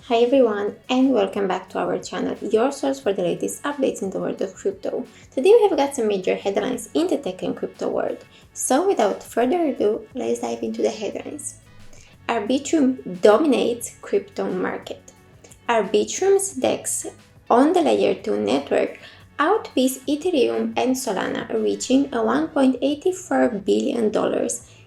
Hi everyone and welcome back to our channel, your source for the latest updates in the world of crypto. Today we have got some major headlines in the tech and crypto world. So without further ado, let's dive into the headlines. Arbitrum dominates crypto market. Arbitrum's DEX on the Layer 2 network outpaced Ethereum and Solana, reaching a $1.84 billion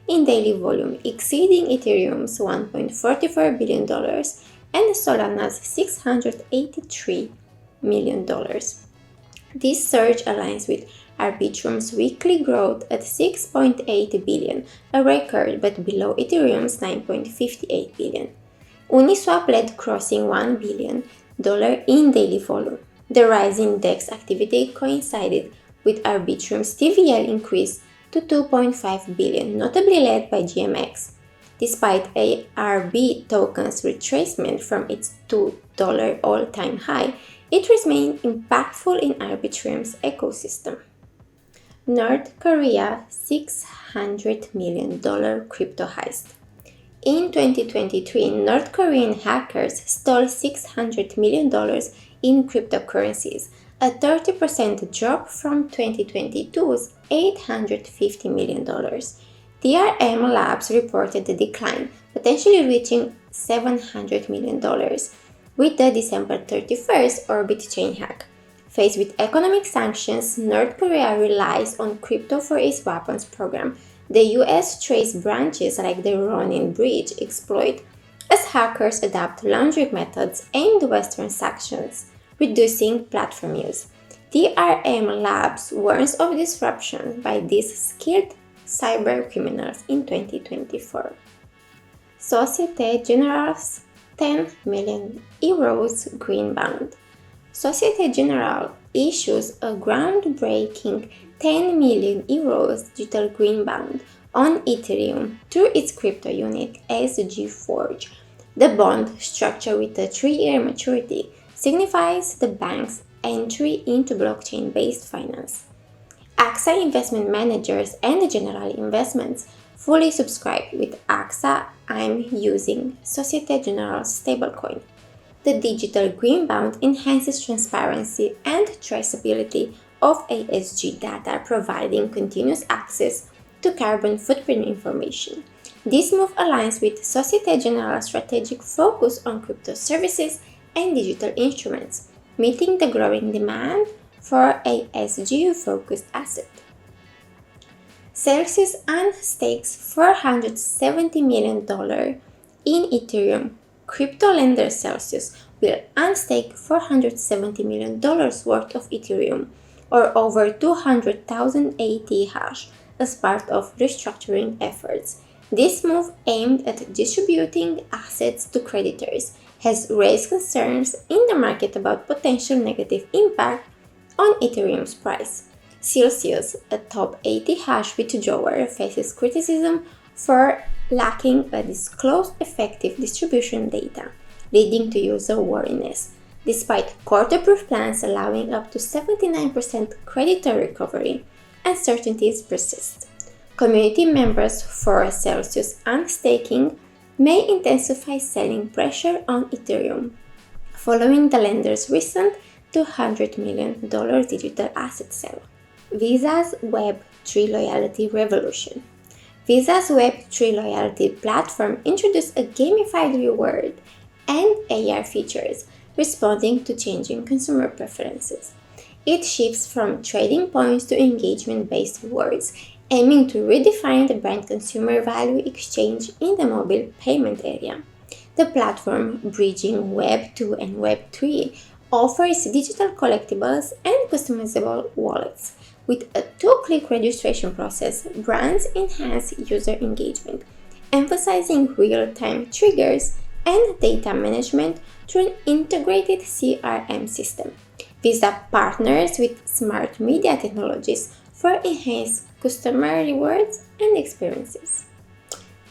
in daily volume, exceeding Ethereum's $1.44 billion and Solana's $683 million. This surge aligns with Arbitrum's weekly growth at $6.8 billion, a record but below Ethereum's $9.58 billion. Uniswap led, crossing $1 billion in daily volume. The rise in DEX activity coincided with Arbitrum's TVL increase to $2.5 billion, notably led by GMX. Despite ARB token's retracement from its $2 all-time high, it remained impactful in Arbitrum's ecosystem. North Korea $600 million crypto heist. In 2023, North Korean hackers stole $600 million in cryptocurrencies, a 30% drop from 2022's $850 million. DRM Labs reported the decline, potentially reaching $700 million, with the December 31st Orbit chain hack. Faced with economic sanctions, North Korea relies on crypto for its weapons program. The US trace branches like the Ronin Bridge exploit as hackers adapt laundering methods aimed at Western sanctions, reducing platform use. DRM Labs warns of disruption by these skilled cyber criminals in 2024. Societe Generale's €10 million green bond. Societe Generale issues a groundbreaking €10 million digital green bond on Ethereum through its crypto unit SG Forge. The bond, structured with a 3-year maturity, signifies the bank's entry into blockchain-based finance. AXA Investment Managers and General Investments fully subscribe. With AXA, I'm using Societe Generale stablecoin. The digital green bond enhances transparency and traceability of ESG data, providing continuous access to carbon footprint information. This move aligns with Societe Generale's strategic focus on crypto services and digital instruments, meeting the growing demand for a ESG-focused asset. Celsius unstakes $470 million in Ethereum. Crypto lender Celsius will unstake $470 million worth of Ethereum, or over 200,000 AT hash, as part of restructuring efforts. This move, aimed at distributing assets to creditors, has raised concerns in the market about potential negative impact on Ethereum's price. Celsius, a top 80 hash withdrawer, faces criticism for lacking a disclosed effective distribution data, leading to user wariness. Despite court-approved plans allowing up to 79% creditor recovery, uncertainties persist. Community members for Celsius unstaking may intensify selling pressure on Ethereum, following the lender's recent $200 million digital asset sale. Visa's Web3 loyalty revolution. Visa's Web3 loyalty platform introduced a gamified reward and AR features, responding to changing consumer preferences. It shifts from trading points to engagement-based rewards, aiming to redefine the brand consumer value exchange in the mobile payment area. The platform, bridging Web 2 and Web 3, offers digital collectibles and customizable wallets. With a 2-click registration process, brands enhance user engagement, emphasizing real-time triggers and data management through an integrated CRM system. Visa partners with smart media technologies for enhanced customer rewards and experiences.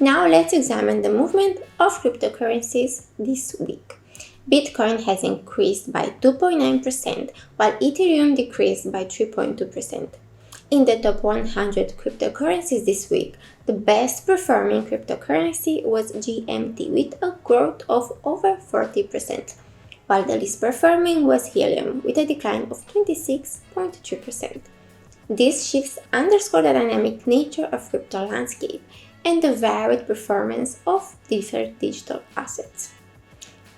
Now let's examine the movement of cryptocurrencies this week. Bitcoin has increased by 2.9%, while Ethereum decreased by 3.2%. In the top 100 cryptocurrencies this week, the best performing cryptocurrency was GMT with a growth of over 40%, while the least performing was Helium with a decline of 26.3%. These shifts underscore the dynamic nature of crypto landscape and the varied performance of different digital assets.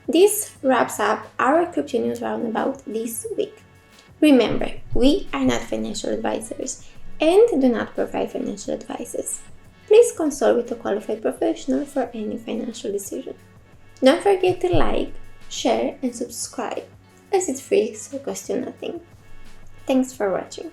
This wraps up our crypto news roundabout this week. Remember, we are not financial advisors and do not provide financial advices. Please consult with a qualified professional for any financial decision. Don't forget to like, share, and subscribe, as it's free, so it costs you nothing. Thanks for watching.